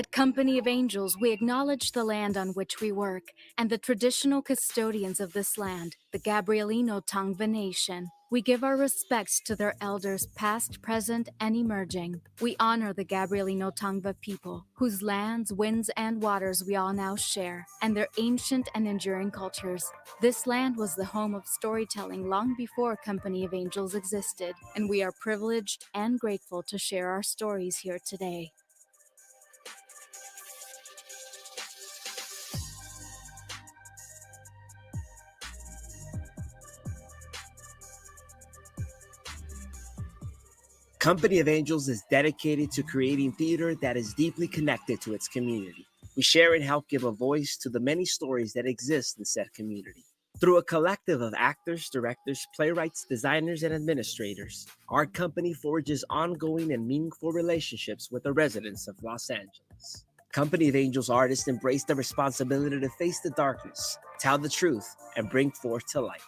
At Company of Angels, we acknowledge the land on which we work and the traditional custodians of this land, the Gabrielino Tongva Nation. We give our respects to their elders past, present, and emerging. We honor the Gabrielino Tongva people, whose lands, winds, and waters we all now share, and their ancient and enduring cultures. This land was the home of storytelling long before Company of Angels existed, and we are privileged and grateful to share our stories here today. Company of Angels is dedicated to creating theater that is deeply connected to its community. We share and help give a voice to the many stories that exist in said community. Through a collective of actors, directors, playwrights, designers, and administrators, our company forges ongoing and meaningful relationships with the residents of Los Angeles. Company of Angels artists embrace the responsibility to face the darkness, tell the truth, and bring forth to light.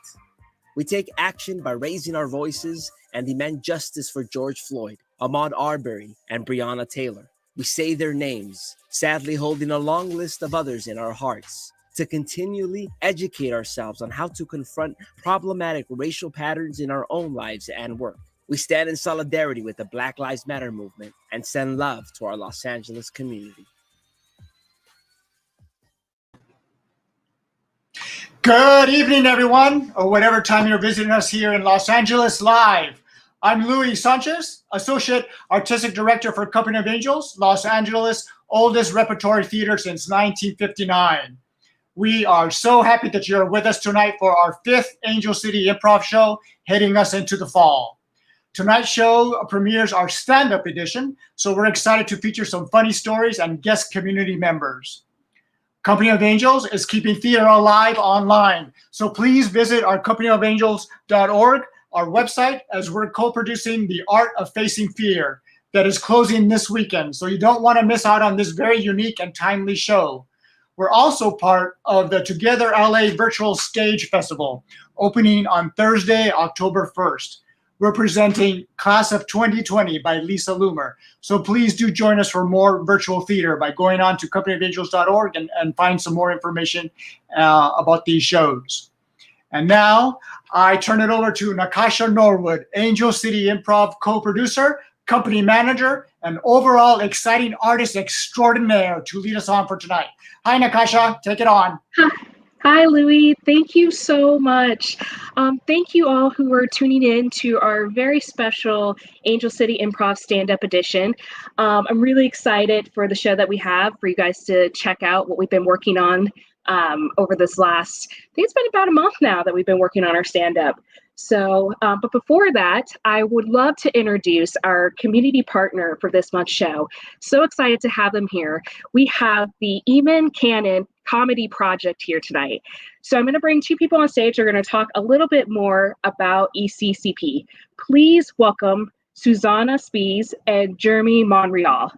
We take action by raising our voices and demand justice for George Floyd, Ahmaud Arbery, and Breonna Taylor. We say their names, sadly holding a long list of others in our hearts, to continually educate ourselves on how to confront problematic racial patterns in our own lives and work. We stand in solidarity with the Black Lives Matter movement and send love to our Los Angeles community. Good evening, everyone, or whatever time you're visiting us here in Los Angeles live. I'm Luis Sanchez, Associate Artistic Director for Company of Angels, Los Angeles' oldest repertory theater since 1959. We are so happy that you're with us tonight for our 5th Angel City Improv show, heading us into the fall. Tonight's show premieres our stand-up edition, so we're excited to feature some funny stories and guest community members. Company of Angels is keeping theater alive online, so please visit our companyofangels.org, our website, as we're co-producing The Art of Facing Fear that is closing this weekend, so you don't want to miss out on this very unique and timely show. We're also part of the Together LA Virtual Stage Festival, opening on Thursday, October 1st. We're presenting Class of 2020 by Lisa Loomer. So please do join us for more virtual theater by going on to companyofangels.org and find some more information about these shows. And now I turn it over to Nakasha Norwood, Angel City Improv co-producer, company manager, and overall exciting artist extraordinaire to lead us on for tonight. Hi, Nakasha, take it on. Hi, Louie. Thank you so much. Thank you all who are tuning in to our very special Angel City Improv Stand-Up Edition. I'm really excited for the show that we have for you guys to check out what we've been working on over this last, I think it's been about a month now that we've been working on our stand-up. So, but before that, I would love to introduce our community partner for this month's show. So excited to have them here. We have the Eamon Cannon Comedy Project here tonight. So I'm going to bring 2 people on stage. They're going to talk a little bit more about ECCP. Please welcome Susanna Spies and Jeremy Monreal.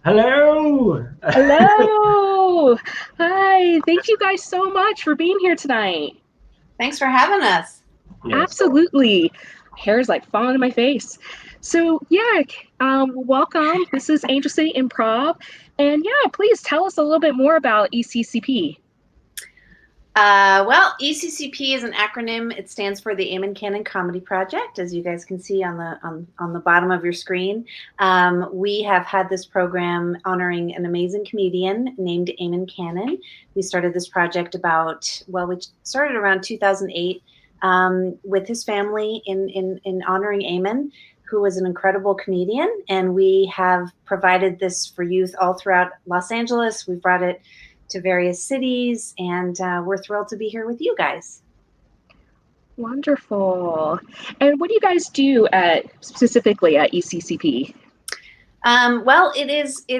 Hello. Hello. Hi. Thank you guys so much for being here tonight. Thanks for having us. Yes. Absolutely. Hair's like falling in my face. So yeah, welcome. This is Angel City Improv. And yeah, please tell us a little bit more about ECCP. Well, ECCP is an acronym. It stands for the Eamon Cannon Comedy Project, as you guys can see on the bottom of your screen. We have had this program honoring an amazing comedian named Eamon Cannon. We started this project we started around 2008 with his family in honoring Eamon, who was an incredible comedian. And we have provided this for youth all throughout Los Angeles. We've brought it to various cities, and we're thrilled to be here with you guys. Wonderful. And what do you guys do specifically at ECCP? Well, it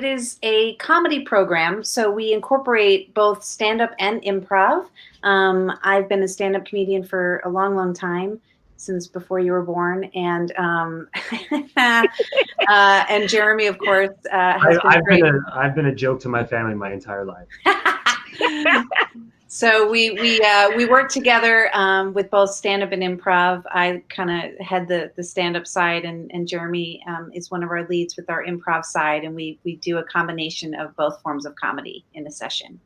is a comedy program, so we incorporate both stand-up and improv. I've been a stand-up comedian for a long, long time, since before you were born, and and Jeremy, of course, has I've been a joke to my family my entire life. So we work together with both stand up and improv. I kind of head the stand up side, and Jeremy is one of our leads with our improv side, and we do a combination of both forms of comedy in a session.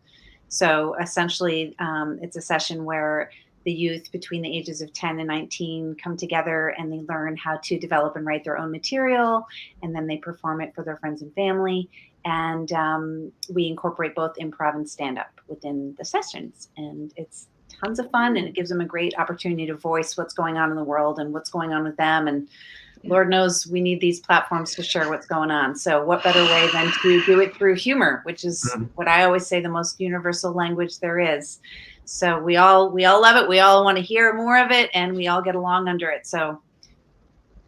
So essentially, it's a session where the youth between the ages of 10 and 19 come together and they learn how to develop and write their own material, and then they perform it for their friends and family. And we incorporate both improv and stand-up within the sessions. And it's tons of fun, and it gives them a great opportunity to voice what's going on in the world and what's going on with them. And Lord knows we need these platforms to share what's going on. So what better way than to do it through humor, which is what I always say, the most universal language there is. So we all love it. We all want to hear more of it, and we all get along under it. So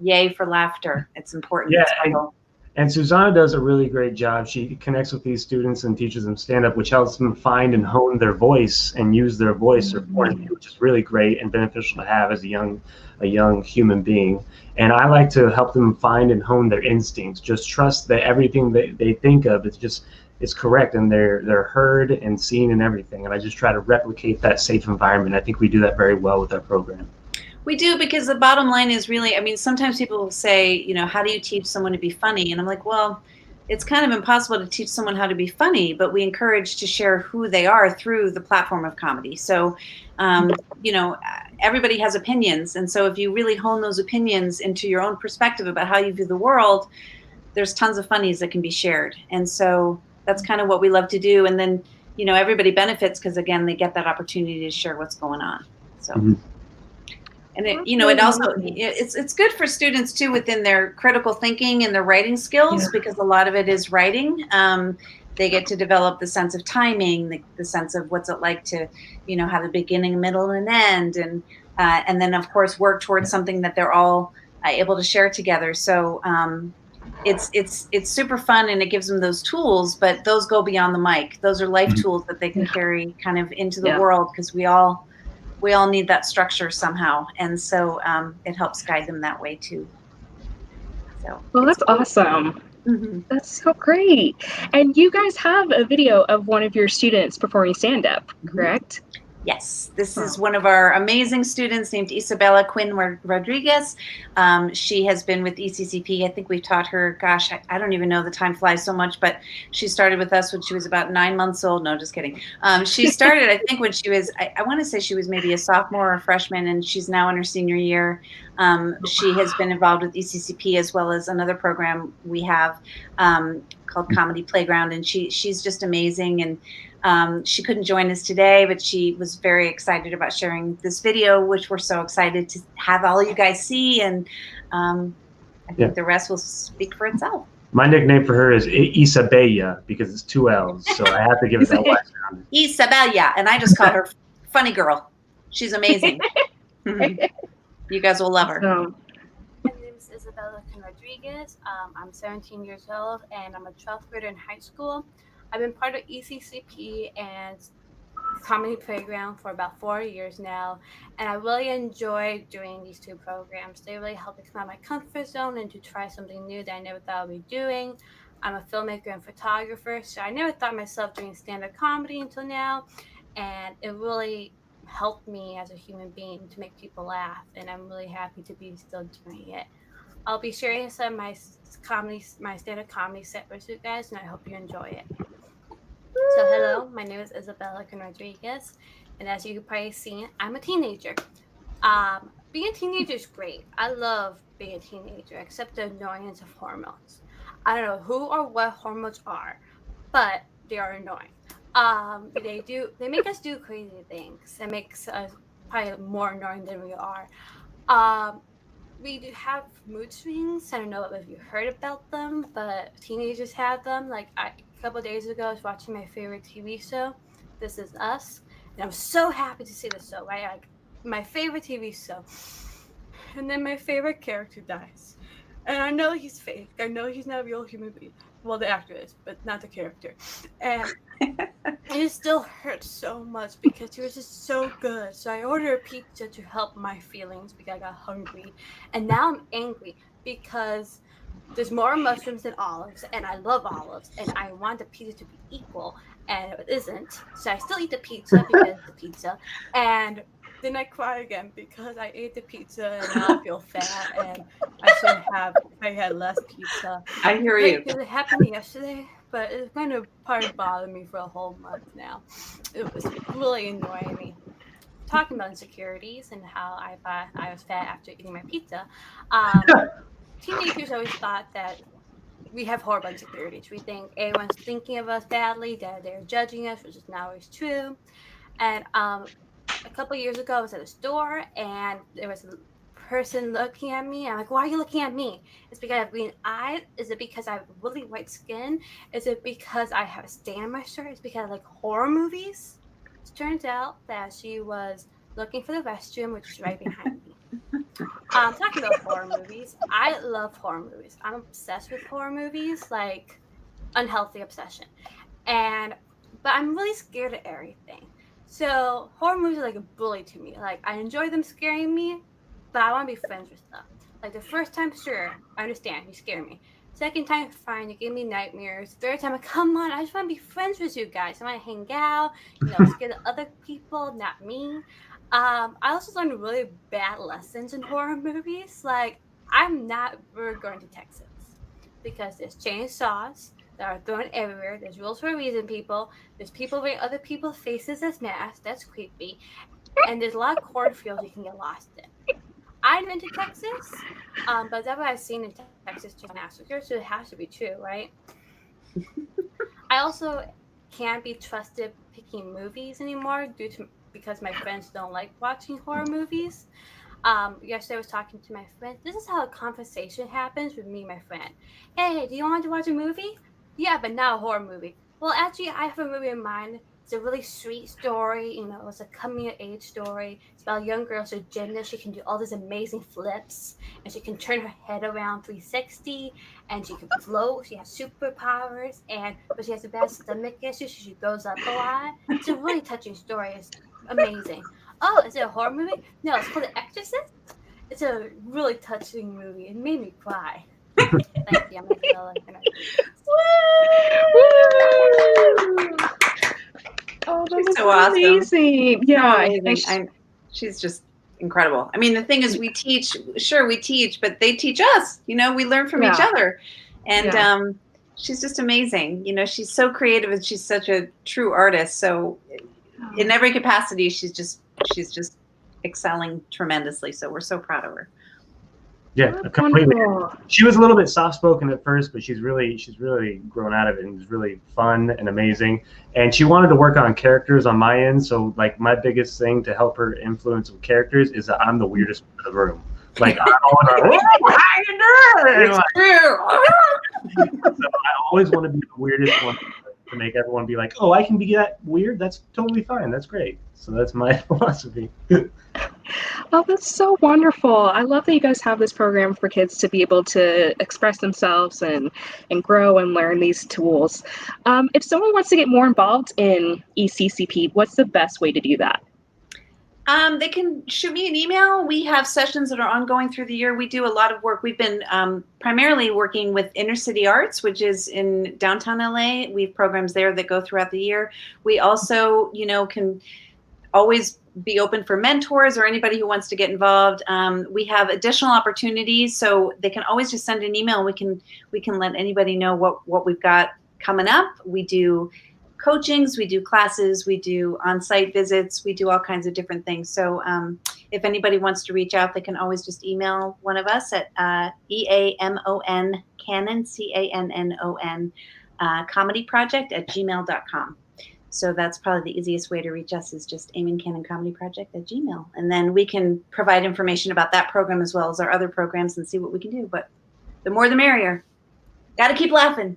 yay for laughter. It's important. Yeah, it's vital. and Susanna does a really great job. She connects with these students and teaches them stand-up, which helps them find and hone their voice and use their voice or point of view, which is really great and beneficial to have as a young human being. And I like to help them find and hone their instincts. Just trust that everything that they think of is correct, and they're heard and seen and everything. And I just try to replicate that safe environment. I think we do that very well with our program. We do, because the bottom line is really, I mean, sometimes people will say, you know, how do you teach someone to be funny? And I'm like, well, it's kind of impossible to teach someone how to be funny, but we encourage to share who they are through the platform of comedy. So, you know, everybody has opinions. And so if you really hone those opinions into your own perspective about how you view the world, there's tons of funnies that can be shared. And so that's kind of what we love to do. And then, you know, everybody benefits because, again, they get that opportunity to share what's going on. So. And it, you know, it also it's good for students too within their critical thinking and their writing skills, because a lot of it is writing. They get to develop the sense of timing, the sense of what's it like to, you know, have a beginning, middle, and end, and then of course work towards something that they're all able to share together. So it's super fun, and it gives them those tools, but those go beyond the mic. Those are life tools that they can carry kind of into the world, because we all need that structure somehow. And so it helps guide them that way too. So, well, that's awesome. That's so great. And you guys have a video of one of your students performing stand-up, correct? Yes, this is one of our amazing students named Isabella Rodriguez. She has been with ECCP. I think we've taught her, gosh, I don't even know, the time flies so much, but she started with us when she was about 9 months old. No, just kidding. She started, I think, when she was, I want to say she was maybe a sophomore or a freshman, and she's now in her senior year. She has been involved with ECCP as well as another program we have called Comedy Playground, and she's just amazing. And she couldn't join us today, but she was very excited about sharing this video, which we're so excited to have all you guys see. And I think the rest will speak for itself. My nickname for her is Isabella, because it's 2 L's, so I have to give it that last sound. Isabella, and I just call her Funny Girl. She's amazing. You guys will love her. My name is Isabella Rodriguez. I'm 17 years old, and I'm a 12th grader in high school. I've been part of ECCP and Comedy Playground for about 4 years now, and I really enjoy doing these two programs. They really help me come out of my comfort zone and to try something new that I never thought I'd be doing. I'm a filmmaker and photographer, so I never thought myself doing stand-up comedy until now, and it really helped me as a human being to make people laugh, and I'm really happy to be still doing it. I'll be sharing some of my stand-up comedy set with you guys, and I hope you enjoy it. So hello, my name is Isabella Rodriguez, and as you can probably see, I'm a teenager. Being a teenager is great. I love being a teenager, except the annoyance of hormones. I don't know who or what hormones are, but they are annoying. They make us do crazy things. It makes us probably more annoying than we are. We do have mood swings. I don't know if you heard about them, but teenagers have them. Like a couple of days ago, I was watching my favorite TV show, This Is Us, and I'm so happy to see the show. Right, like my favorite TV show, and then my favorite character dies, and I know he's fake. I know he's not a real human being. Well, the actor is, but not the character, and it still hurts so much because he was just so good. So I ordered a pizza to help my feelings because I got hungry, and now I'm angry because there's more mushrooms than olives, and I love olives, and I want the pizza to be equal. and it isn't. So I still eat the pizza because it's the pizza, and then I cry again because I ate the pizza and now I feel fat and I should have if I had less pizza. I hear you. Because it happened yesterday, but it's kind of probably bothered me for a whole month now. It was really annoying me. Talking about insecurities and how I thought I was fat after eating my pizza. Teenagers always thought that we have horrible insecurities. We think everyone's thinking of us badly, that they're judging us, which is not always true. And a couple years ago, I was at a store and there was a person looking at me. I'm like, why are you looking at me? It's because I have green eyes. Is it because I have really white skin? Is it because I have a stain on my shirt? Is it because I like horror movies? It turns out that she was looking for the restroom, which is right behind me. Talking about horror movies, I love horror movies. I'm obsessed with horror movies, like unhealthy obsession. But I'm really scared of everything. So horror movies are like a bully to me. Like I enjoy them scaring me, but I want to be friends with them. Like the first time, sure, I understand, you scare me. Second time, fine, you give me nightmares. Third time, come on, I just want to be friends with you guys. I want to hang out, scare the other people, not me. I also learned really bad lessons in horror movies. Like I'm not ever going to Texas because there's chainsaws that are thrown everywhere. There's rules for a reason, people. There's people wearing other people's faces as masks. That's creepy. And there's a lot of cornfields you can get lost in. I've been to Texas, but that's what I've seen in Texas too. So it has to be true, right? I also can't be trusted picking movies anymore because my friends don't like watching horror movies. Yesterday I was talking to my friend. This is how a conversation happens with me and my friend. Hey, do you want to watch a movie? Yeah, but not a horror movie. Well, actually, I have a movie in mind. It's a really sweet story. It's a coming-of-age story. It's about a young girl who's a gymnast. She can do all these amazing flips, and she can turn her head around 360, and she can float. She has superpowers, but she has a bad stomach issue, so she goes up a lot. It's a really touching story. It's amazing. Oh, is it a horror movie? No, it's called The Exorcist. It's a really touching movie. It made me cry. Thank you. I'm Isabella Rodriguez. Oh, that She's was so awesome. amazing. Yeah, So amazing. She's just incredible. I mean, the thing is, we teach, but they teach us. We learn from each other, and she's just amazing. She's so creative and she's such a true artist. So, in every capacity, she's just excelling tremendously. So we're so proud of her. Yeah, completely. She was a little bit soft-spoken at first, but she's really grown out of it, and it's really fun and amazing. And she wanted to work on characters on my end, so like my biggest thing to help her influence with characters is that I'm the weirdest one in the room. Like I'm always like, how you doing? So I always want to be the weirdest one to make everyone be like, oh, I can be that weird. That's totally fine. That's great. So that's my philosophy. Oh, that's so wonderful. I love that you guys have this program for kids to be able to express themselves and grow and learn these tools. If someone wants to get more involved in ECCP, what's the best way to do that? They can shoot me an email. We have sessions that are ongoing through the year. We do a lot of work. We've been primarily working with Inner City Arts, which is in downtown LA. We have programs there that go throughout the year. We also, can always be open for mentors or anybody who wants to get involved. We have additional opportunities, so they can always just send an email. We can let anybody know what we've got coming up. We do coachings, we do classes, we do on-site visits, we do all kinds of different things. So if anybody wants to reach out, they can always just email one of us at EAMON Cannon, CANNON, comedyproject@gmail.com. So that's probably the easiest way to reach us is just Eamon Cannon Comedy Project @gmail. And then we can provide information about that program as well as our other programs and see what we can do. But the more the merrier. Got to keep laughing.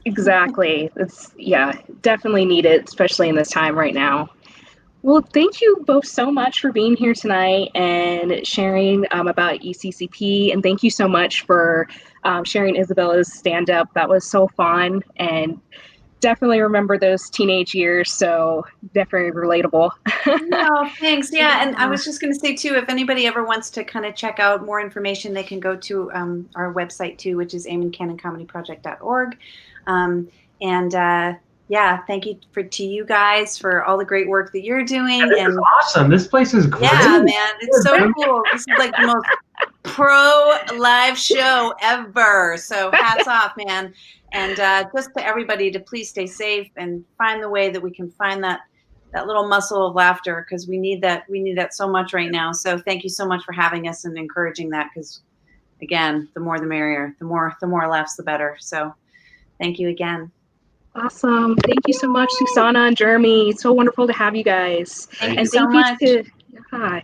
Exactly. It's definitely needed, especially in this time right now. Well, thank you both so much for being here tonight and sharing about ECCP. And thank you so much for sharing Isabella's stand-up. That was so fun and definitely remember those teenage years. So definitely relatable. No, thanks. Yeah. And I was just going to say too, if anybody ever wants to kind of check out more information, they can go to our website too, which is eamoncannoncomedyproject.org. yeah, thank you to you guys for all the great work that you're doing. This is awesome. This place is great. Yeah, man, it's so cool. This is like the most pro live show ever. So hats off, man. And just to everybody to please stay safe and find the way that we can find that little muscle of laughter, because we need that so much right now. So thank you so much for having us and encouraging that, because again, the more the merrier. The more laughs, the better. So thank you again. Awesome. Thank you so much, Susanna and Jeremy. It's so wonderful to have you guys. Thank you so much. Hi.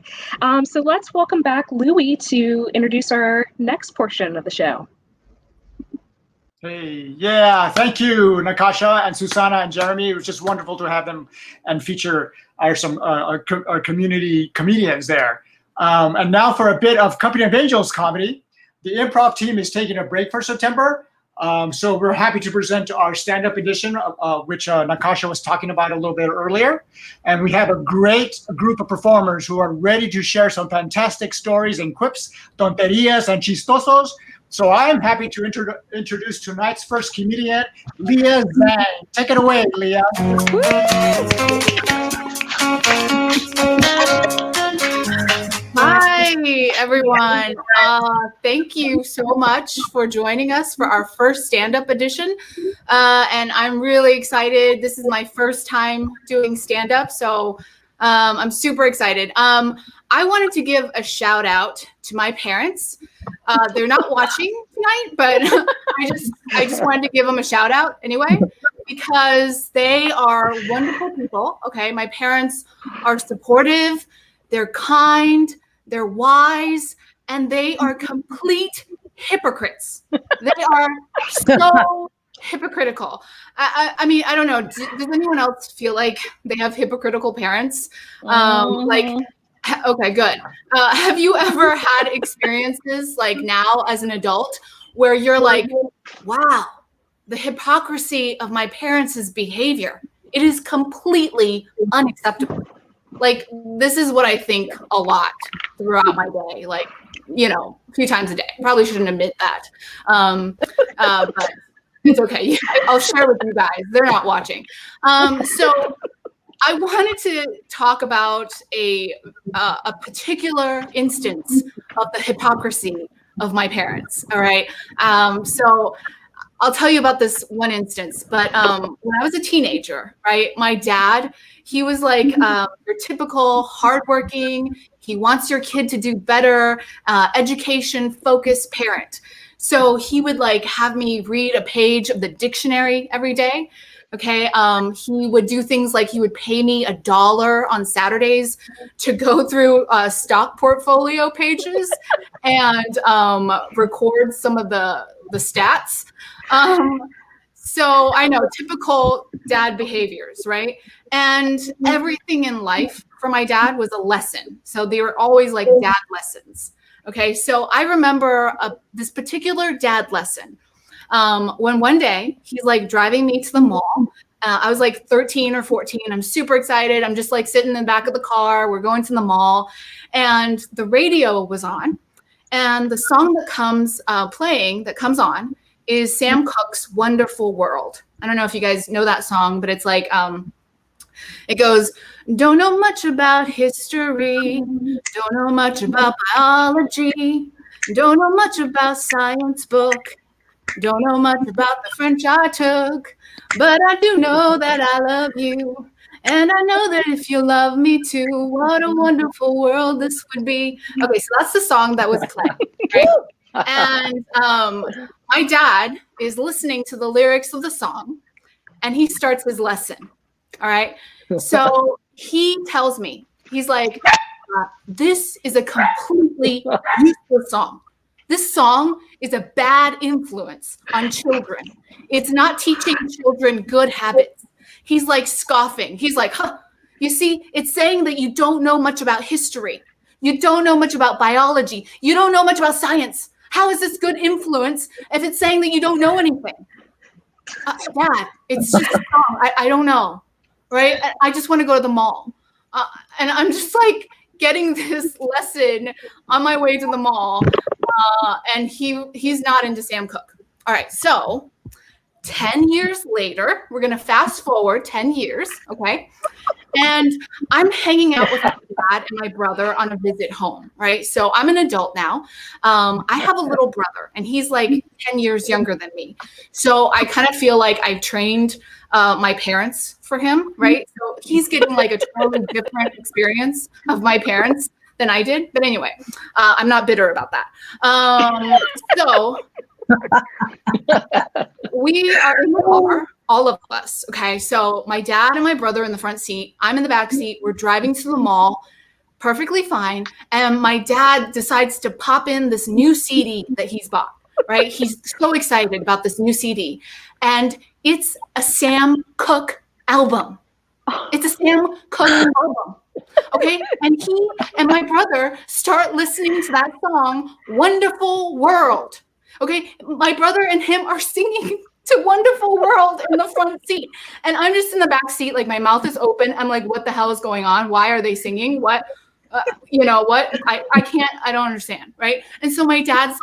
So let's welcome back Louie to introduce our next portion of the show. Hey, yeah, thank you, Nakasha and Susanna and Jeremy. It was just wonderful to have them and feature our community comedians there. And now for a bit of Company of Angels comedy. The improv team is taking a break for September. So we're happy to present our stand-up edition, which Nakasha was talking about a little bit earlier. And we have a great group of performers who are ready to share some fantastic stories and quips, tonterías, and chistosos. So I'm happy to introduce tonight's first comedian, Leah Zhang. Take it away, Leah. Hi, everyone. Thank you so much for joining us for our first stand-up edition. And I'm really excited. This is my first time doing stand-up, so I'm super excited. I wanted to give a shout out to my parents. They're not watching tonight, but I just wanted to give them a shout out anyway, because they are wonderful people. Okay, my parents are supportive, they're kind, they're wise, and they are complete hypocrites. They are so hypocritical. I mean, I don't know. Does anyone else feel like they have hypocritical parents? Okay, good. Have you ever had experiences like now as an adult where you're like, wow, the hypocrisy of my parents' behavior, it is completely unacceptable. Like, this is what I think a lot throughout my day, like, you know, a few times a day. Probably shouldn't admit that. But it's okay. I'll share with you guys. They're not watching. So I wanted to talk about a particular instance of the hypocrisy of my parents. All right. So I'll tell you about this one instance. But when I was a teenager, right, my dad, he was like your typical hardworking, he wants your kid to do better, education-focused parent. So he would like have me read a page of the dictionary every day. Okay. He would do things like he would pay me $1 on Saturdays to go through stock portfolio pages and record some of the stats. So I know, typical dad behaviors, right? And everything in life for my dad was a lesson. So they were always like dad lessons. Okay. So I remember this particular dad lesson. When one day he's like driving me to the mall. I was like 13 or 14. I'm super excited. I'm just like sitting in the back of the car. We're going to the mall, and the radio was on, and the song that comes on is Sam Cooke's "Wonderful World." I don't know if you guys know that song, but it's like it goes, "Don't know much about history, don't know much about biology, don't know much about science book. Don't know much about the French I took, but I do know that I love you. And I know that if you love me too, what a wonderful world this would be." Okay, so that's the song that was playing, right? And my dad is listening to the lyrics of the song, and he starts his lesson, all right? So he tells me, he's like, this is a completely useless song. This song is a bad influence on children. It's not teaching children good habits. He's like scoffing. He's like, huh, you see, it's saying that you don't know much about history. You don't know much about biology. You don't know much about science. How is this good influence if it's saying that you don't know anything? Dad, it's just a song. I don't know, right? I just want to go to the mall. And I'm just like getting this lesson on my way to the mall. And he's not into Sam Cooke. All right, so 10 years later, we're going to fast forward 10 years, okay? And I'm hanging out with my dad and my brother on a visit home, right? So I'm an adult now. I have a little brother, and he's like 10 years younger than me. So I kind of feel like I've trained my parents for him, right? So he's getting like a totally different experience of my parents than I did. But anyway, I'm not bitter about that. So we are in the car, all of us. Okay. So my dad and my brother in the front seat, I'm in the back seat. We're driving to the mall, perfectly fine. And my dad decides to pop in this new CD that he's bought, right? He's so excited about this new CD. And it's a Sam Cooke album. It's a Sam Cooke album. Okay. And he and my brother start listening to that song, Wonderful World. Okay. My brother and him are singing to Wonderful World in the front seat. And I'm just in the back seat, like my mouth is open. I'm like, what the hell is going on? Why are they singing? What, you know what? I can't, I don't understand. Right. And so my dad's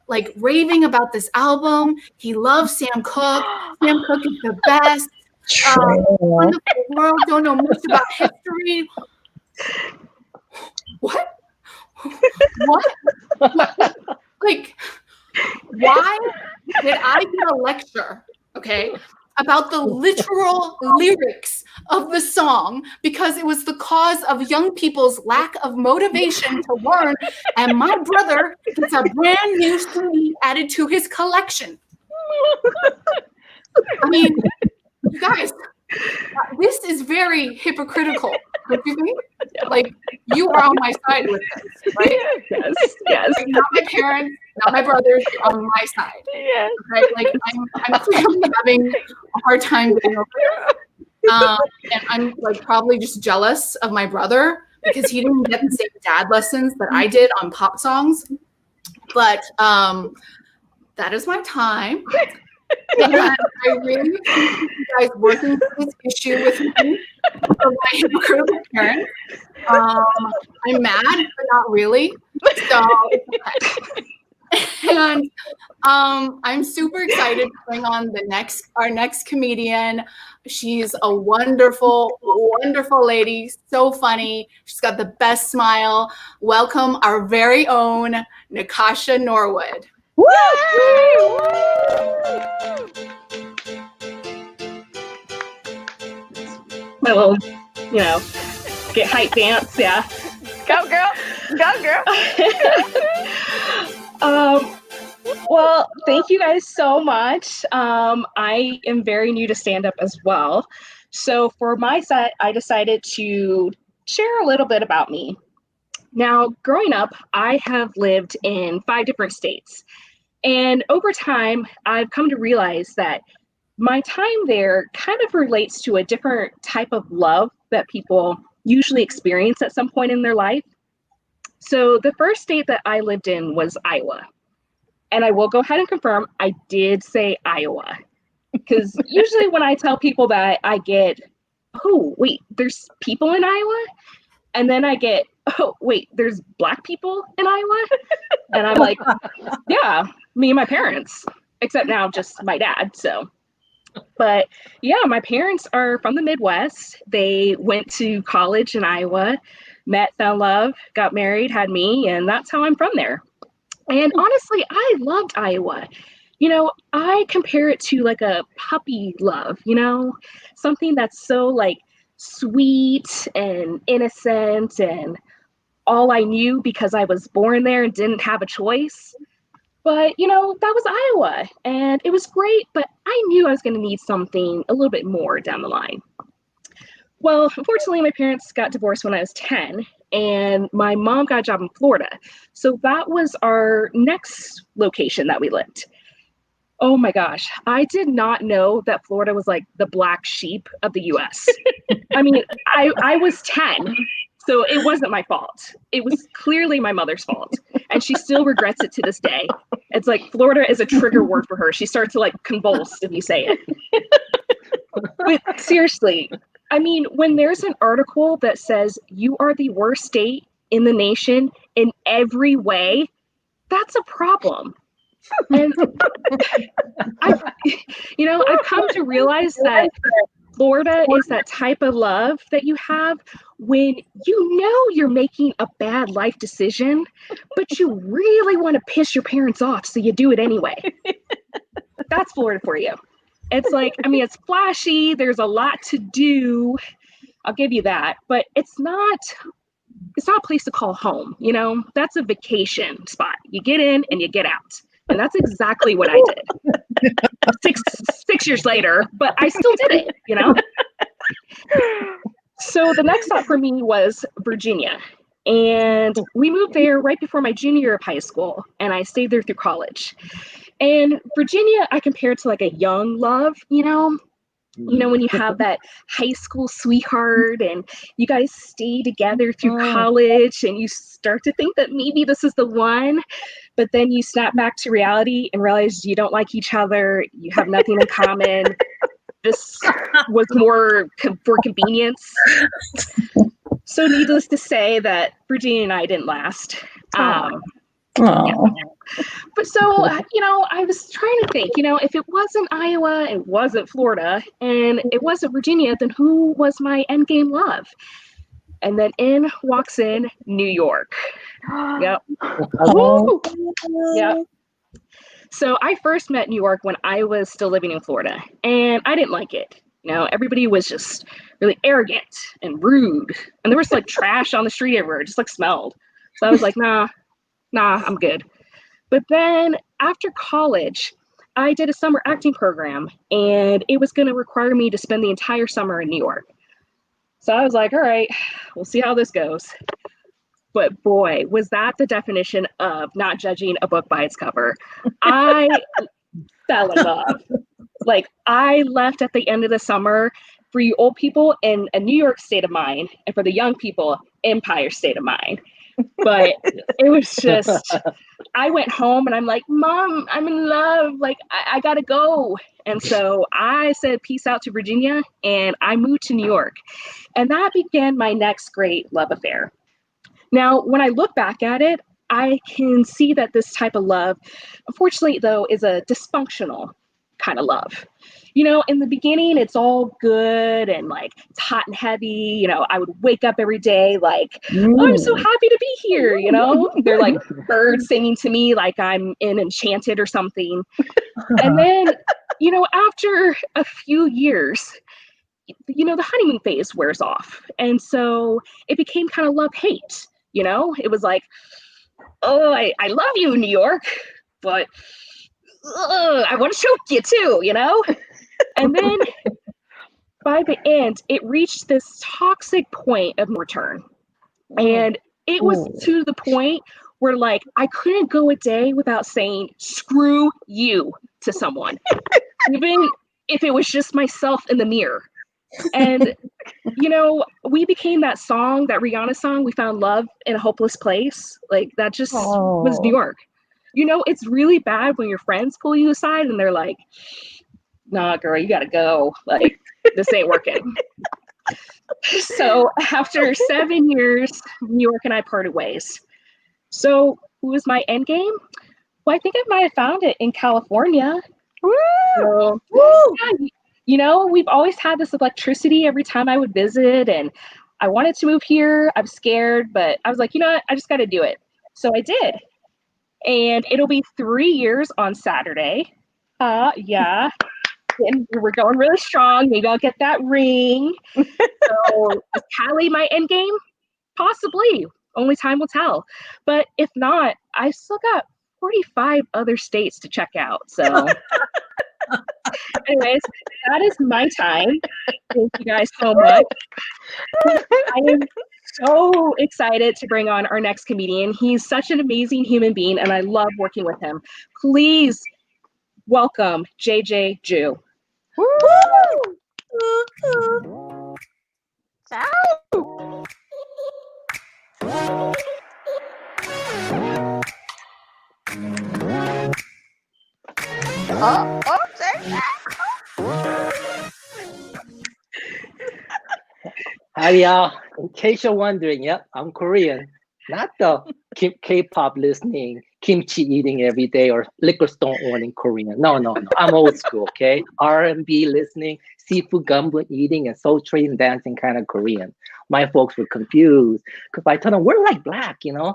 like raving about this album. He loves Sam Cooke. Sam Cooke is the best. Wonderful World, don't know much about history. What? Like, why did I get a lecture, okay, about the literal lyrics of the song because it was the cause of young people's lack of motivation to learn, and my brother gets a brand new CD added to his collection? I mean, you guys, this is very hypocritical. Don't you think? Like, you are on my side with this, right? Yes. Like, not my parents, not my brothers, you're on my side. Yes. Right? Like, I'm clearly having a hard time getting over it. And I'm like probably just jealous of my brother because he didn't get the same dad lessons that I did on pop songs. But that is my time. And I really appreciate you guys working through this issue with me for my hypocritical parents. I'm mad, but not really. So it's okay. And I'm super excited to bring on our next comedian. She's a wonderful, wonderful lady, so funny. She's got the best smile. Welcome our very own Nakasha Norwood. Woo! My little, get hype dance, yeah. Go girl, go girl. Well, thank you guys so much. I am very new to stand up as well. So for my side, I decided to share a little bit about me. Now, growing up, I have lived in 5 different states. And over time, I've come to realize that my time there kind of relates to a different type of love that people usually experience at some point in their life. So the first state that I lived in was Iowa. And I will go ahead and confirm, I did say Iowa. Because usually when I tell people that, I get, oh, wait, there's people in Iowa? And then I get, oh, wait, there's Black people in Iowa? And I'm like, yeah, me and my parents, except now just my dad, so. But yeah, my parents are from the Midwest. They went to college in Iowa, met, fell in love, got married, had me, and that's how I'm from there. And honestly, I loved Iowa. I compare it to like a puppy love, something that's so like sweet and innocent and all I knew because I was born there and didn't have a choice. But, that was Iowa and it was great, but I knew I was going to need something a little bit more down the line. Well, unfortunately, my parents got divorced when I was 10 and my mom got a job in Florida. So that was our next location that we lived. Oh my gosh, I did not know that Florida was like the black sheep of the US. I mean, I was 10, so it wasn't my fault. It was clearly my mother's fault. And she still regrets it to this day. It's like Florida is a trigger word for her. She starts to like convulse if you say it. But seriously, I mean, when there's an article that says you are the worst state in the nation in every way, that's a problem. And I've come to realize that Florida is that type of love that you have when you know you're making a bad life decision, but you really want to piss your parents off, so you do it anyway. That's Florida for you. It's like, I mean, it's flashy. There's a lot to do. I'll give you that, but it's not a place to call home. That's a vacation spot. You get in and you get out. And that's exactly what I did. Six years later, but I still did it, So the next stop for me was Virginia. And we moved there right before my junior year of high school. And I stayed there through college. And Virginia, I compared to like a young love, when you have that high school sweetheart and you guys stay together through college and you start to think that maybe this is the one, but then you snap back to reality and realize you don't like each other, you have nothing in common. This was more for convenience. So needless to say that Virginia and I didn't last. Yeah. But so, I was trying to think, if it wasn't Iowa, it wasn't Florida, and it wasn't Virginia, then who was my endgame love? And then in walks in New York. Yep. Woo! Yep. So I first met New York when I was still living in Florida, and I didn't like it. Everybody was just really arrogant and rude, and there was like trash on the street everywhere, it just like smelled. So I was like, nah, I'm good. But then after college, I did a summer acting program, and it was going to require me to spend the entire summer in New York. So I was like, all right, we'll see how this goes. But boy, was that the definition of not judging a book by its cover. I fell in love. Like, I left at the end of the summer, for you old people, in a New York state of mind, and for the young people, Empire state of mind. But it was just, I went home and I'm like, Mom, I'm in love. Like, I gotta go. And so I said peace out to Virginia, and I moved to New York. And that began my next great love affair. Now, when I look back at it, I can see that this type of love, unfortunately, though, is a dysfunctional kind of love. In the beginning, it's all good and like it's hot and heavy. I would wake up every day like, oh, I'm so happy to be here. They're like birds singing to me like I'm in Enchanted or something. And then, after a few years, the honeymoon phase wears off. And so it became kind of love-hate. It was like, oh, I love you, New York, but I want to choke you too, And then by the end, it reached this toxic point of no return. And it was to the point where, like, I couldn't go a day without saying, screw you to someone, even if it was just myself in the mirror. And, we became that song, that Rihanna song, We Found Love in a Hopeless Place. Like, that just was New York. It's really bad when your friends pull you aside and they're like, nah, girl, you gotta go. Like, this ain't working. So after 7 years, New York and I parted ways. So who was my end game? Well, I think I might have found it in California. Woo! So, yeah, we've always had this electricity every time I would visit, and I wanted to move here. I'm scared, but I was like, what? I just got to do it. So I did. And it'll be 3 years on Saturday. Yeah. And we're going really strong. Maybe I'll get that ring. So is Cali my end game? Possibly. Only time will tell. But if not, I still got 45 other states to check out. So anyways, that is my time. Thank you guys so much. I am so excited to bring on our next comedian. He's such an amazing human being, and I love working with him. Please welcome JJ Jew. Woo! Hi y'all. In case you're wondering, yep, I'm Korean. not the K-pop listening, kimchi eating every day, or liquor store owning Korean. No, no, no. I'm old school, okay? R&B listening, seafood gumbo eating, and soul train dancing kind of Korean. My folks were confused because I told them we're like black, you know,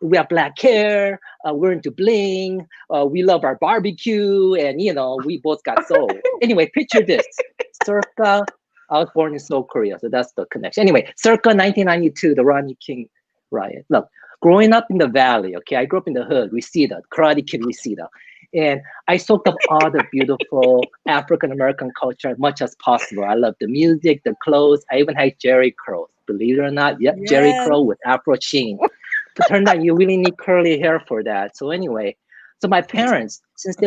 we have black hair, we're into bling, we love our barbecue, and we both got soul. Anyway, picture this: circa. I was born in Seoul, Korea, so that's the connection. Anyway, circa 1992, the Rodney King riot. Look, growing up in the valley, okay, I grew up in the hood, Reseda, Karate Kid Reseda. And I soaked up all the beautiful African-American culture as much as possible. I love the music, the clothes. I even had Jerry curls, believe it or not. Yep, yes. Jerry curl with Afro sheen. But turned out you really need curly hair for that. So anyway, so my parents, since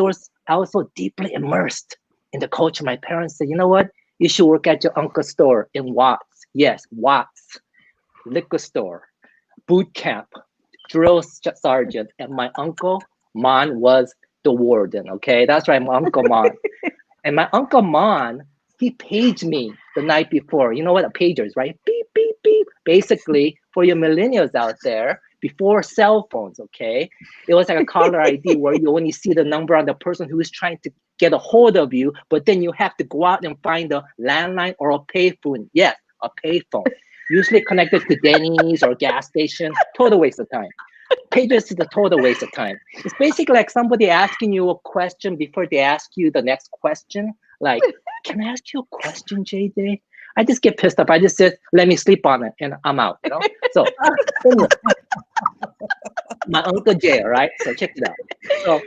I was so deeply immersed in the culture, my parents said, you know what? You should work at your uncle's store in Watts. Yes, Watts. Liquor store, boot camp, drill sergeant. And my uncle, Mon, was the warden, okay? That's right, my Uncle Mon. And my Uncle Mon, he paged me the night before. You know what a pager is, right? Beep, beep, beep. Basically, for your millennials out there, before cell phones, okay? It was like a caller ID where you only see the number on the person who is trying to get a hold of you, but then you have to go out and find a landline or a payphone. Yes, a payphone. Usually connected to Denny's or gas station. Total waste of time. Pagers is a total waste of time. It's basically like somebody asking you a question before they ask you the next question. Like, can I ask you a question, JJ? I just get pissed off. I just said, let me sleep on it, and I'm out, So, anyway, my Uncle Jay, all right? So check it out. So,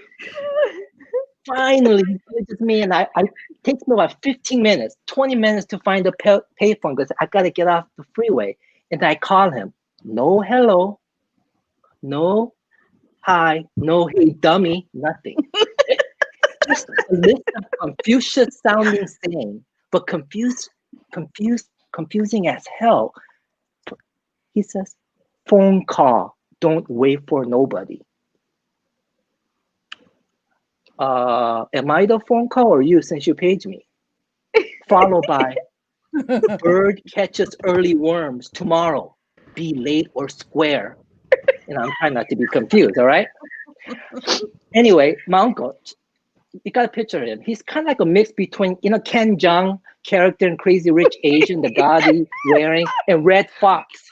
finally, he pages me, and it takes me about 15 minutes, 20 minutes to find the payphone because I got to get off the freeway. And I call him. No hello, no hi, no hey dummy, nothing. Just a list of Confucius sounding saying, but confusing as hell. He says, phone call, don't wait for nobody. Am I the phone call or you since you paged me? Followed by, bird catches early worms tomorrow, be late or square. And I'm trying not to be confused, all right? Anyway, my uncle, you got to picture him. He's kind of like a mix between, Ken Jeong character in Crazy Rich Asian, the god he's wearing, and Red Fox.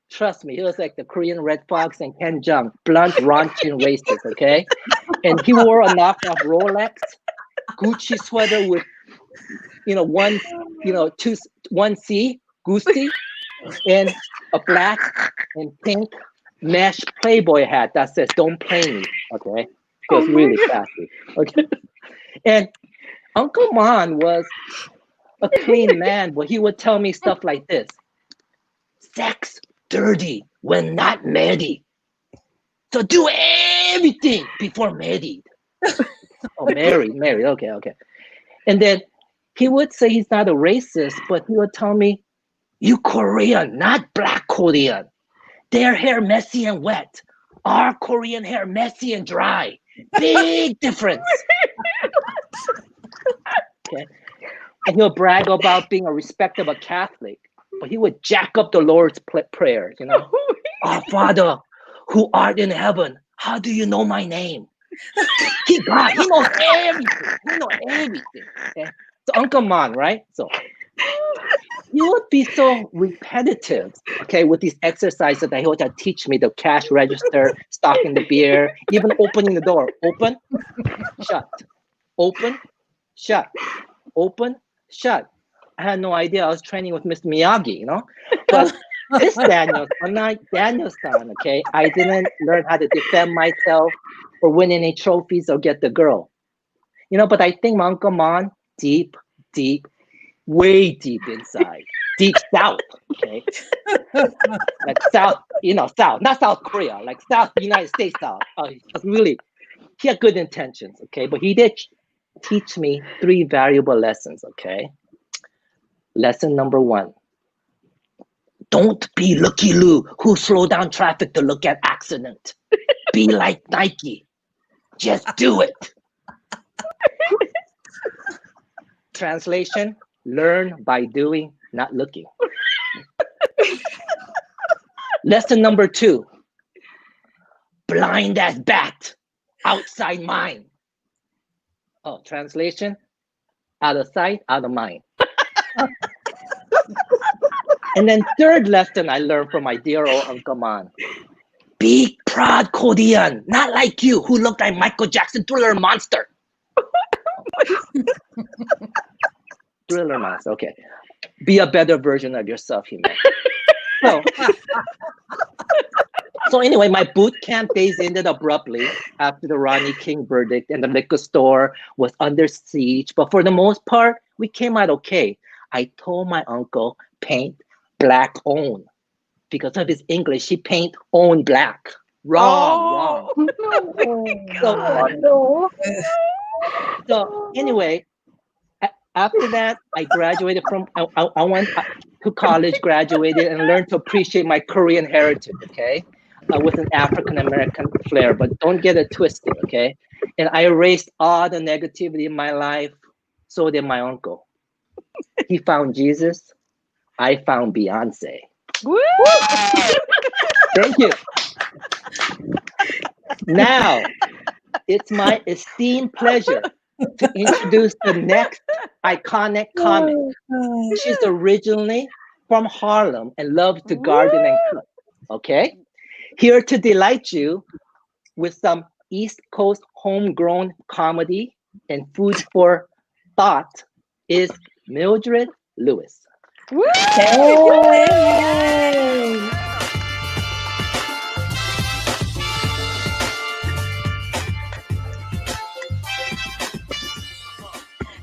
Trust me, he was like the Korean Red Fox and Ken Jeong, blunt, raunchy, and racist, okay? And he wore a knockoff Rolex, Gucci sweater with, one C, Gucci, and a black and pink mesh Playboy hat that says, don't play me, okay? So it's really classy, okay? And Uncle Mon was a clean man, but he would tell me stuff like this. Sex dirty when not married. So do everything before married. Oh, married, okay. And then he would say he's not a racist, but he would tell me, you Korean, not black Korean. Their hair messy and wet. Our Korean hair messy and dry. Big difference. Okay. And he'll brag about being a respectable Catholic, but he would jack up the Lord's Prayer, Our Father, who art in heaven, how do you know my name? He knows everything. Okay? So Uncle Mon, right? So you would be so repetitive, okay, with these exercises that he would teach me, the cash register, stocking the beer, even opening the door. Open, shut, open, shut, open, shut. I had no idea I was training with Mr. Miyagi, But this Daniel-san, okay, I didn't learn how to defend myself or win any trophies or get the girl. But I think my Uncle Mon, deep, way deep inside, deep south, okay? Like south, south, not South Korea, like South United States South. He had good intentions, okay? But he did teach me 3 valuable lessons, okay? Lesson number 1, don't be looky-loo who slow down traffic to look at accident. Be like Nike, just do it. Translation, learn by doing, not looking. Lesson number 2. Blind as bat, outside mind. Oh, translation, out of sight, out of mind. And then third lesson I learned from my dear old Uncle Man. Big, proud Korean, not like you, who look like Michael Jackson Thriller monster. Thriller monster, okay. Be a better version of yourself, he meant. So anyway, my boot camp days ended abruptly after the Ronnie King verdict and the liquor store was under siege. But for the most part, we came out okay. I told my uncle, paint black own. Because of his English, he paint own black. Wrong. So anyway, after that, I graduated from, I went to college, graduated, and learned to appreciate my Korean heritage, okay? With an African-American flair, but don't get it twisted, okay? And I erased all the negativity in my life. So did my uncle. He found Jesus. I found Beyonce. Woo! Thank you. Now, it's my esteemed pleasure to introduce the next iconic comic. She's originally from Harlem and loves to garden and cook, okay? Here to delight you with some East Coast homegrown comedy and food for thought is Mildred Lewis. Woo!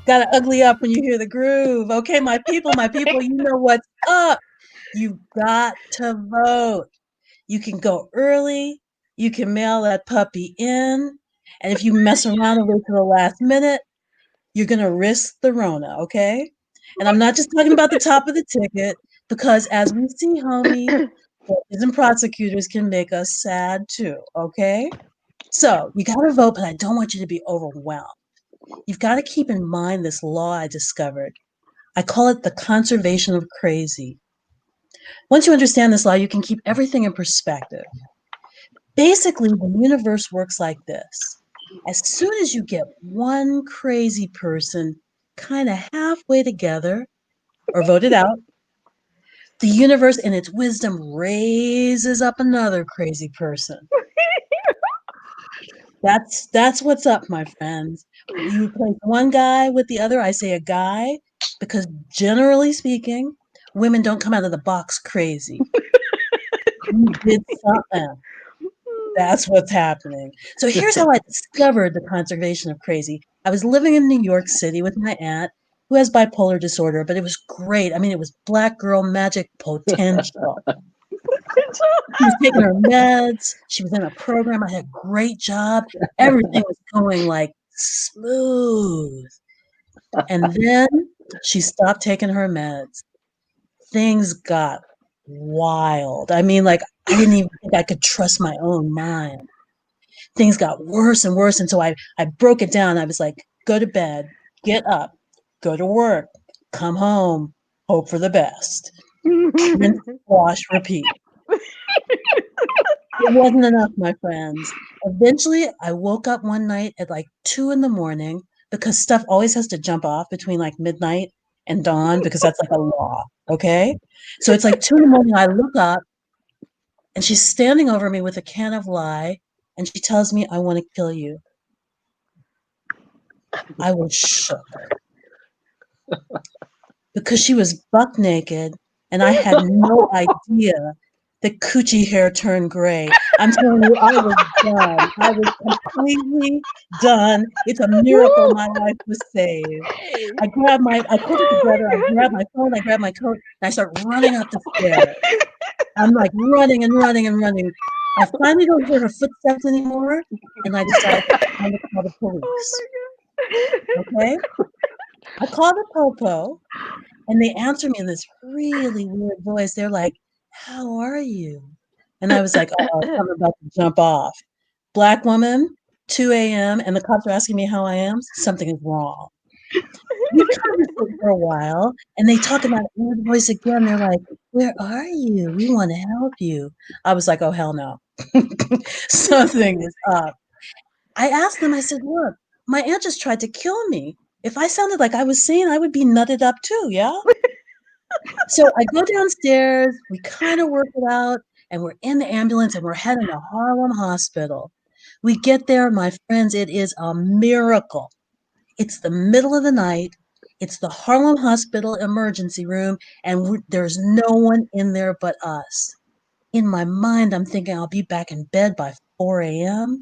Gotta ugly up when you hear the groove. Okay, my people, you know what's up. You've got to vote. You can go early. You can mail that puppy in. And if you mess around and wait till the last minute, you're going to risk the Rona, okay? And I'm not just talking about the top of the ticket, because as we see, homie, judges and prosecutors can make us sad too, okay? So you got to vote, but I don't want you to be overwhelmed. You've got to keep in mind this law I discovered. I call it the conservation of crazy. Once you understand this law, you can keep everything in perspective. Basically, the universe works like this. As soon as you get one crazy person kind of halfway together or voted out, the universe in its wisdom raises up another crazy person. That's what's up, my friends. You replace one guy with the other. I say a guy because generally speaking, women don't come out of the box crazy. You did something. That's what's happening. So here's how I discovered the conservation of crazy. I was living in New York City with my aunt who has bipolar disorder, but it was great. I mean, it was black girl magic potential. She was taking her meds. She was in a program. I had a great job. Everything was going like smooth. And then she stopped taking her meds. Things got wild. I mean, like, I didn't even think I could trust my own mind. Things got worse and worse. And so I broke it down. I was like, go to bed, get up, go to work, come home, hope for the best. Rinse, wash, repeat. It wasn't enough, my friends. Eventually, I woke up one night at like 2 a.m. because stuff always has to jump off between like midnight and dawn because that's like a law, okay? So it's like 2 a.m. I look up and she's standing over me with a can of lye and she tells me, I want to kill you. I was shook because she was buck naked and I had no idea that coochie hair turned gray. I'm telling you, I was done. I was completely done. It's a miracle my life was saved. I put it together, I grabbed my phone, I grabbed my coat, and I start running up the stairs. I'm like running and running and running. I finally don't hear her footsteps anymore, and I decide I'm going to call the police. Okay? I call the popo, and they answer me in this really weird voice. They're like, how are you? And I was like, oh, I'm about to jump off. Black woman, 2 a.m., and the cops are asking me how I am. Something is wrong. We conversate for a while, and they talk about inner voice again. They're like, "Where are you? We want to help you." I was like, "Oh, hell no. Something is up." I asked them, I said, "Look, my aunt just tried to kill me. If I sounded like I was sane, I would be nutted up too, yeah?" So I go downstairs, we kind of work it out, and we're in the ambulance and we're heading to Harlem Hospital. We get there, my friends, it is a miracle. It's the middle of the night. It's the Harlem Hospital emergency room, and there's no one in there but us. In my mind, I'm thinking I'll be back in bed by 4 a.m.,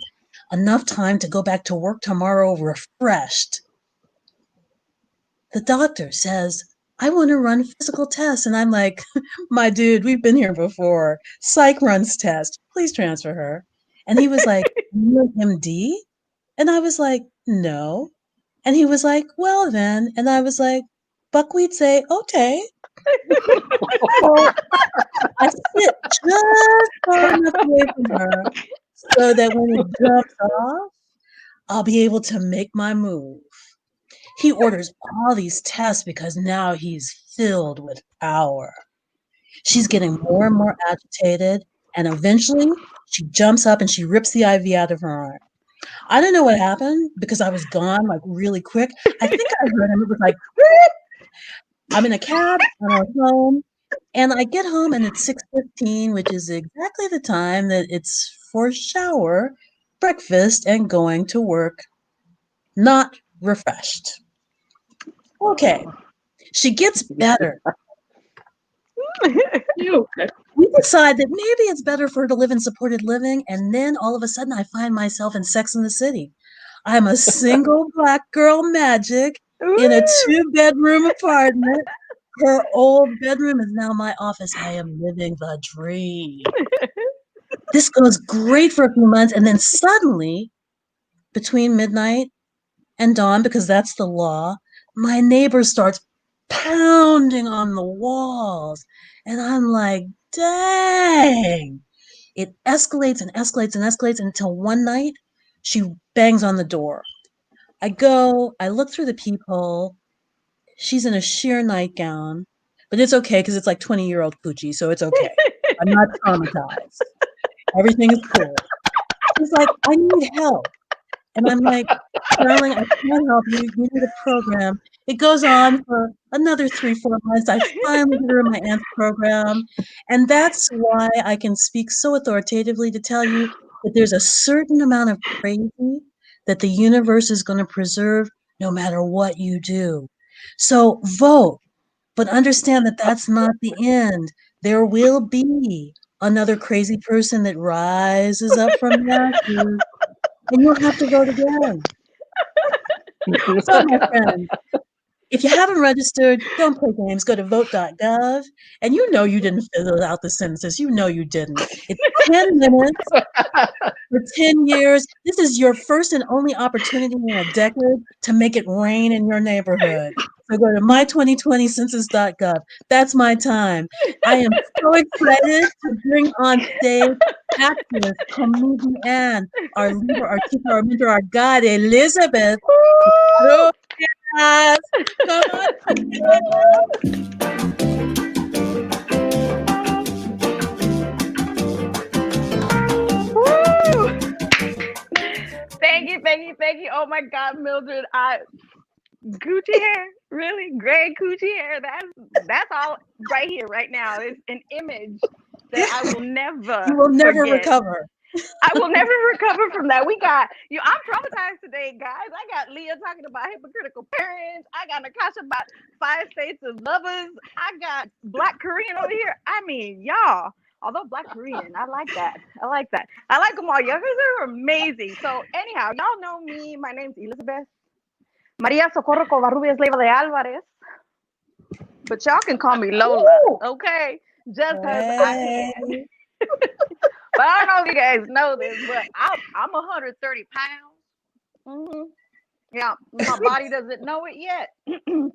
enough time to go back to work tomorrow refreshed. The doctor says, "I want to run physical tests." And I'm like, "My dude, we've been here before. Psych runs test. Please transfer her." And he was like, "You're an MD?" And I was like, "No." And he was like, "Well then." And I was like, "Buckwheat say, okay." So I sit just far enough away from her so that when it jumps off, I'll be able to make my move. He orders all these tests because now he's filled with power. She's getting more and more agitated, and eventually she jumps up and she rips the IV out of her arm. I don't know what happened because I was gone like really quick. I think I heard him. It was like, "Whoop." I'm in a cab on our home, and I get home and it's 6:15, which is exactly the time that it's for shower, breakfast, and going to work. Not refreshed. Okay, she gets better. We decide that maybe it's better for her to live in supported living, and then all of a sudden I find myself in Sex and the City. I'm a single Black girl magic in a 2-bedroom apartment. Her old bedroom is now my office. I am living the dream. This goes great for a few months, and then suddenly, between midnight and dawn, because that's the law, my neighbor starts pounding on the walls. And I'm like, dang. It escalates and escalates and escalates until one night she bangs on the door. I go, I look through the peephole. She's in a sheer nightgown, but it's okay because it's like 20-year-old coochie, so it's okay. I'm not traumatized. Everything is cool. She's like, "I need help." And I'm like, "Darling, I can't help you. You need a program." It goes on for another 3-4 months. I finally get her in my aunt's program. And that's why I can speak so authoritatively to tell you that there's a certain amount of crazy that the universe is going to preserve no matter what you do. So vote, but understand that that's not the end. There will be another crazy person that rises up from the ashes, and you'll have to vote again. So, my friend, if you haven't registered, don't play games. Go to vote.gov, and you know you didn't fill out the census. You know you didn't. It's 10 minutes for 10 years. This is your first and only opportunity in a decade to make it rain in your neighborhood. So go to my2020census.gov. That's my time. I am so excited to bring on stage actress, comedian, our leader, our teacher, our mentor, our guide, Elizabeth. Rodriguez. Come on. Thank you. Oh my God, Mildred, Gucci hair, really? Gray Gucci hair. That's all right here, right now. It's an image that I will never. You will never forget. recover. I will never recover from that. We got you. I'm traumatized today, guys. I got Leah talking about hypocritical parents. I got Nakasha about 5 states of lovers. I got Black Korean over here. I mean, y'all. Although Black Korean, I like that. I like them all. You guys are amazing. So anyhow, y'all know me. My name's Elizabeth Maria Socorro Covarrubias Leiva de Alvarez. But y'all can call me Lola, okay? Just because I can. But I don't know if you guys know this, but I'm 130 pounds. Mm-hmm. Yeah, my body doesn't know it yet. You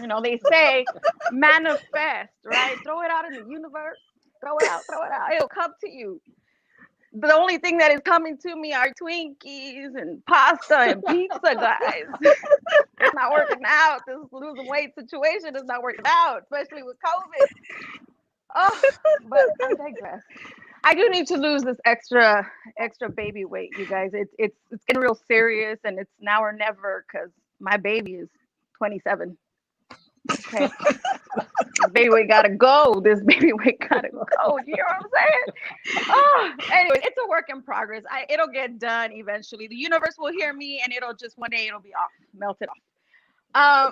know, they say manifest, right? Throw it out in the universe. Throw it out. It'll come to you. the only thing that is coming to me are Twinkies and pasta and pizza, guys. It's not working out. This losing weight situation is not working out, especially with COVID. Oh, but I digress. I do need to lose this extra baby weight, you guys. It's getting real serious, and it's now or never because my baby is 27. Okay. This baby weight gotta go. This baby weight gotta go. You know what I'm saying? Oh, anyway, it's a work in progress. It'll get done eventually. The universe will hear me, and it'll just one day it'll be off, melted off.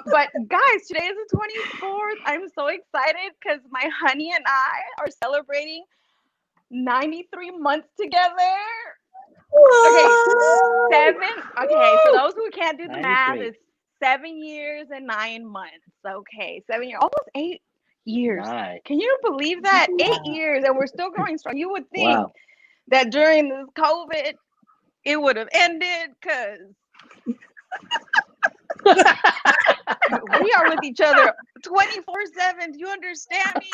But guys, today is the 24th. I'm so excited because my honey and I are celebrating 93 months together. Okay, for those who can't do the math, it's 7 years and 9 months. Okay, 7 years, almost 8 years. Nice. Can you believe that? 8 years, and we're still going strong. You would think that during this COVID, it would have ended because we are with each other 24/7. Do you understand me?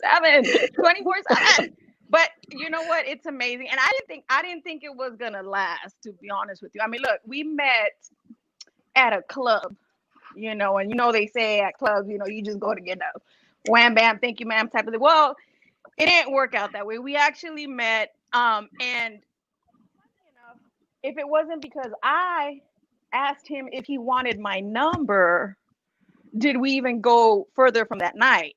24/7. But you know what? It's amazing. And I didn't think it was gonna last, to be honest with you. I mean, look, we met at a club, you know, and you know they say at clubs, you know, you just go to get a wham bam, thank you, ma'am type of thing. Well, it didn't work out that way. We actually met, and if it wasn't because I asked him if he wanted my number, did we even go further from that night?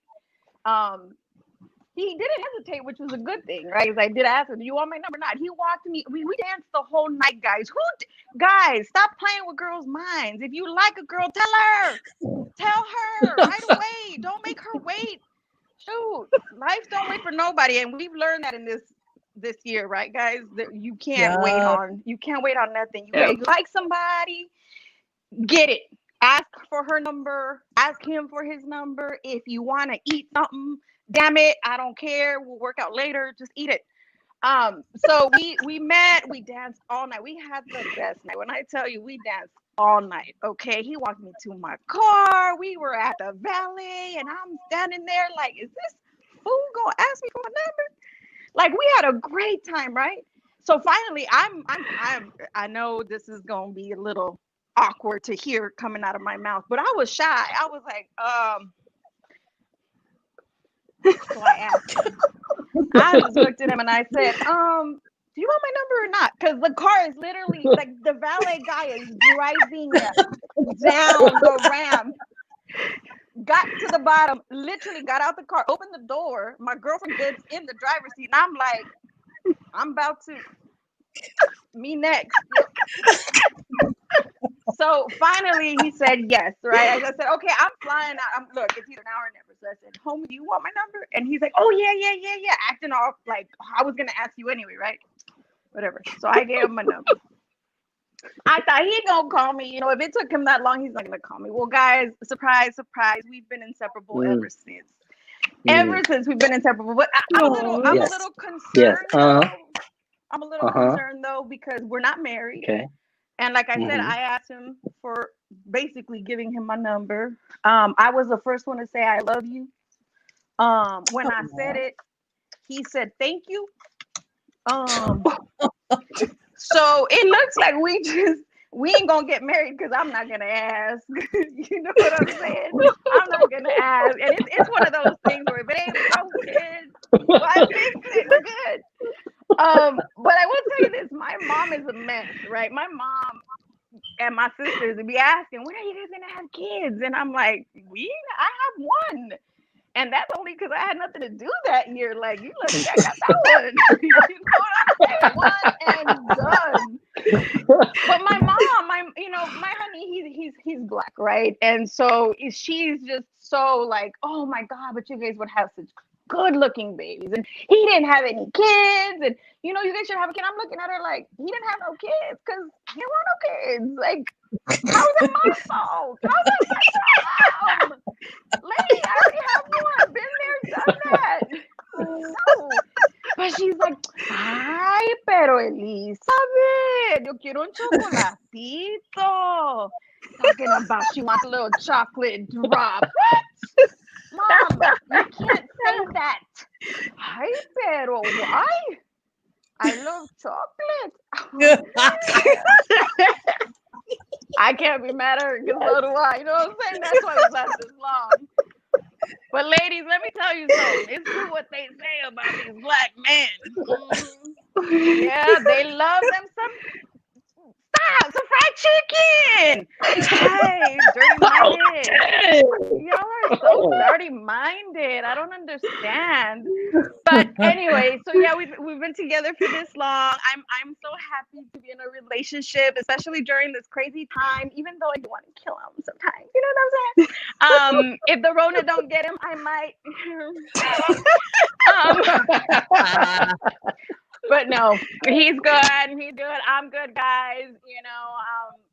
He didn't hesitate, which was a good thing, right? I did ask him, do you want my number or not? He walked me. We danced the whole night, guys. Guys, stop playing with girls' minds. If you like a girl, tell her right away. Don't make her wait. Shoot, life don't wait for nobody. And we've learned that in this year, right, guys? That you can't wait on nothing. You like somebody, get it. Ask for her number. Ask him for his number. If you want to eat something, damn it, I don't care. We'll work out later. Just eat it. So we met. We danced all night. We had the best night. When I tell you, we danced all night. Okay, he walked me to my car. We were at the valet, and I'm standing there like, is this fool gonna ask me for my number? Like, we had a great time, right? So finally, I know this is gonna be a little awkward to hear coming out of my mouth, but I was shy. I was like, so I asked him. I just looked at him and I said, do you want my number or not? Because the car is literally like the valet guy is driving down the ramp. Got to the bottom, literally got out the car, opened the door. My girlfriend gets in the driver's seat, and I'm like, I'm about to, me next. So finally he said yes, right? I said, okay, I'm flying out. Look, it's either now or never. So I said, homie, do you want my number? And he's like, oh, yeah. Acting off like I was going to ask you anyway, right? Whatever. So I gave him my number. I thought he'd gonna call me. You know, if it took him that long, he's not gonna call me. Well, guys, surprise, we've been inseparable ever since. Ever since we've been inseparable. But I'm a little concerned. Yes. I'm a little concerned though because we're not married. Okay. And like I said, I asked him for basically giving him my number. I was the first one to say I love you. When I said it, he said thank you. So it looks like we ain't gonna get married because I'm not gonna ask. You know what I'm saying? I'm not gonna ask. And it's one of those things where if it ain't no kids, why fix it? We're good. But I will tell you this, my mom is a mess, right? My mom and my sisters would be asking, when are you guys gonna have kids? And I'm like, I have one. And that's only because I had nothing to do that year. Like, you lucky I got that one. You know what I'm saying? One and done. But my mom, my honey, he's black, right? And so she's just so like, oh my God, but you guys would have such good looking babies. And he didn't have any kids. And, you guys should have a kid. I'm looking at her like, he didn't have no kids because there were no kids. Like, how is it my fault? How is it my problem? Lady, I already have one. Been there, done that. No. But she's like, ay, pero Elizabeth, yo quiero un chocolatito. Talking about she wants a little chocolate drop. Mom, you can't say that. Ay, pero why? I love chocolate. I can't be mad at her because so do I. You know what I'm saying? That's why it's lasted this long. But ladies, let me tell you something. It's true what they say about these black men. Yeah, they love them some fried chicken. Hey, dirty-minded. Y'all are so dirty-minded. I don't understand. But anyway, so yeah, we've been together for this long. I'm so happy to be in a relationship, especially during this crazy time. Even though I do want to kill him sometimes, you know what I'm saying? If the Rona don't get him, I might. But no, he's good. He's good. I'm good, guys. You know,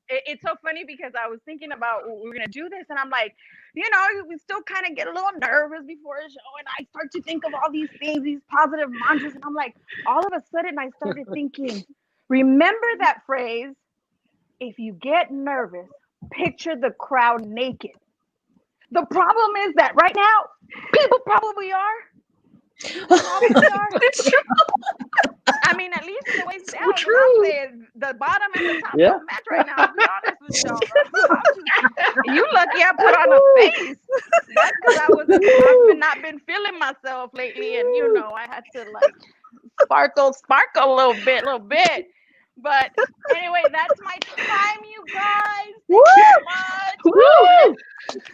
it's so funny because I was thinking about we're gonna do this, and I'm like, you know, we still kind of get a little nervous before a show, and I start to think of all these things, these positive mantras, and I'm like, all of a sudden, I started thinking, remember that phrase? If you get nervous, picture the crowd naked. The problem is that right now, people probably are. It's true. I mean, at least in the waist down, I'm saying the bottom and the top don't match right now. To be honest with y'all. You lucky I put on a face. That's because I've not been feeling myself lately, and you know, I had to like sparkle a little bit. But anyway, that's my time, you guys. Thank you so much.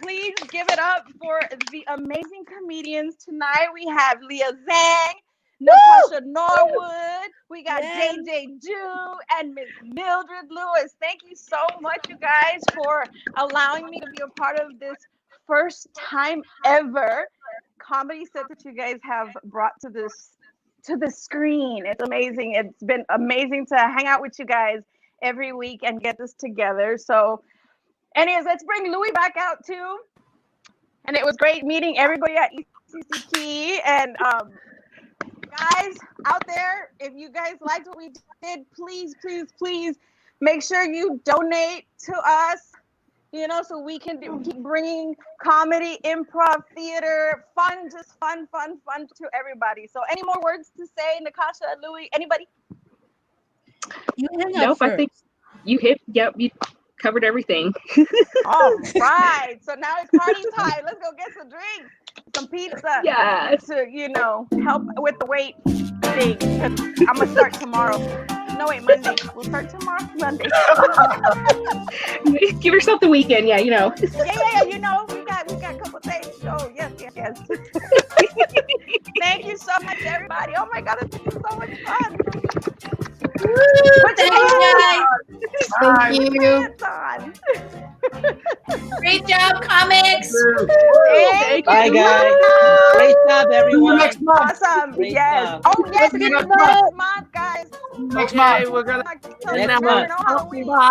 Please give it up for the amazing comedians tonight. We have Leah Zhang, Nakasha Norwood, we got JJ Jew, and Miss Mildred Lewis. Thank you so much, you guys, for allowing me to be a part of this first time ever comedy set that you guys have brought to the screen. It's amazing. It's been amazing to hang out with you guys every week and get this together. So anyways, let's bring Louis back out too. And it was great meeting everybody at ECCP. And guys out there, if you guys liked what we did, please make sure you donate to us, you know, so we can keep bringing comedy, improv, theater, just fun to everybody. So any more words to say, Nakasha, Louis, anybody? Nope, I think you you covered everything. All right, so now it's party time. Let's go get some drinks, some pizza. Yeah. To, you know, help with the weight thing. I'm gonna start tomorrow. No, wait, Monday. We'll start tomorrow, Monday. Give yourself the weekend, yeah, you know. Yeah, you know, we got a couple days. Oh, yes. Thank you so much, everybody. Oh my God, it's been so much fun. Thank you. Great job, comics. Bye, guys. Great job, everyone. Next month. Awesome. Great Yes. job. Oh, yes. Next month, guys. Next month. We're gonna Next month. Halloween.